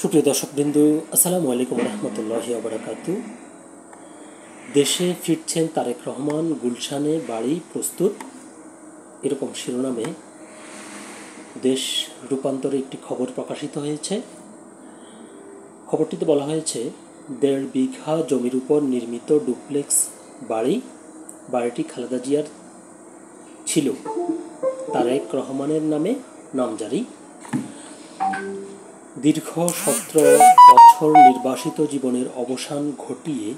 সুপ্রিয় দর্শকবৃন্দ, আসসালামু আলাইকুম রহমতুল্লাহি ওয়া বারাকাতু। দেশে ফিরছেন তারেক রহমান, গুলশানে বাড়ি প্রস্তুত, এরকম শিরোনামে দেশ রূপান্তরে একটি খবর প্রকাশিত হয়েছে। খবরটিতে বলা হয়েছে 1.5 বিঘা জমির উপর নির্মিত ডুপ্লেক্স বাড়িটি খালেদা জিয়ার ছিল, তারেক রহমানের নামে নামজারি। দীর্ঘ 17 বছর নির্বাসিত জীবনের অবসান ঘটিয়ে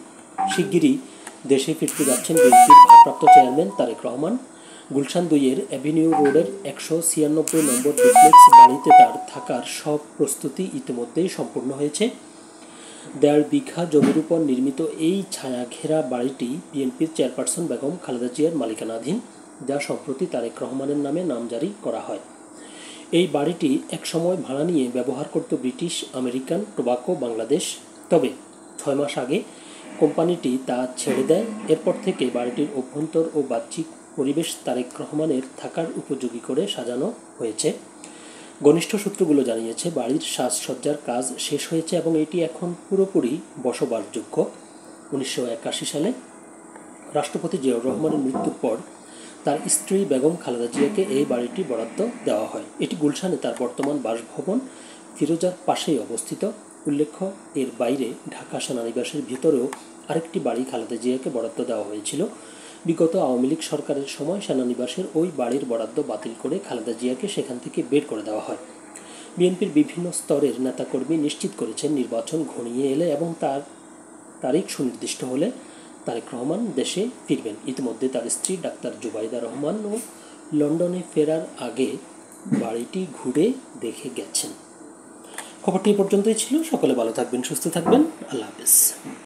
শিগগিরই দেশে ফিরতে যাচ্ছেন বিএনপির ভারপ্রাপ্ত চেয়ারম্যান তারেক রহমান। গুলশান 2-এর অ্যাভিনিউ রোডের 196 নম্বর ডুপ্লেক্স বাড়িতে তার থাকার সব প্রস্তুতি ইতিমধ্যেই সম্পূর্ণ হয়েছে। 1.5 বিঘা জমির উপর নির্মিত এই ছায়াঘেরা বাড়িটি বিএনপির চেয়ারপারসন বেগম খালেদা জিয়ার মালিকানাধীন, যা সম্প্রতি তারেক রহমানের নামে নামজারি করা হয়। এই বাড়িটি একসময় ভাড়া নিয়ে ব্যবহার করত ব্রিটিশ আমেরিকান টোবাকো বাংলাদেশ, তবে 6 মাস আগে কোম্পানিটি তা ছেড়ে দেয়। এরপর থেকে বাড়িটির অভ্যন্তর ও বাহ্যিক পরিবেশ তারেক রহমানের থাকার উপযোগী করে সাজানো হয়েছে। ঘনিষ্ঠ সূত্রগুলো জানিয়েছে, বাড়ির সাজসজ্জার কাজ শেষ হয়েছে এবং এটি এখন পুরোপুরি বসবাসযোগ্য। 1981 সালে রাষ্ট্রপতি জিয়াউর রহমানের মৃত্যুর পর তার স্ত্রী বেগম খালেদা জিয়াকে এই বাড়িটি বরাদ্দ দেওয়া হয়। এটি গুলশানে তার বর্তমান বাসভবন ফিরোজার পাশেই অবস্থিত। উল্লেখ্য, এর বাইরে ঢাকা সেনানিবাসের ভিতরেও আরেকটি বাড়ি খালেদা জিয়াকে বরাদ্দ দেওয়া হয়েছিল। বিগত আওয়ামী লীগ সরকারের সময় সেনানিবাসের ওই বাড়ির বরাদ্দ বাতিল করে খালেদা জিয়াকে সেখান থেকে বের করে দেওয়া হয়। বিএনপির বিভিন্ন স্তরের নেতাকর্মী নিশ্চিত করেছেন, নির্বাচন ঘনিয়ে এলে এবং তার তারিখ সুনির্দিষ্ট হলে তারেক রহমান দেশে ফিরবেন। ইতিমধ্যে তার স্ত্রী ডাক্তার জুবাইদা রহমানও লন্ডনে ফেরার আগে বাড়িটি ঘুরে দেখে গেছেন। খবরটি এ পর্যন্তই ছিল। সকলে ভালো থাকবেন, সুস্থ থাকবেন। আল্লাহ হাফেজ।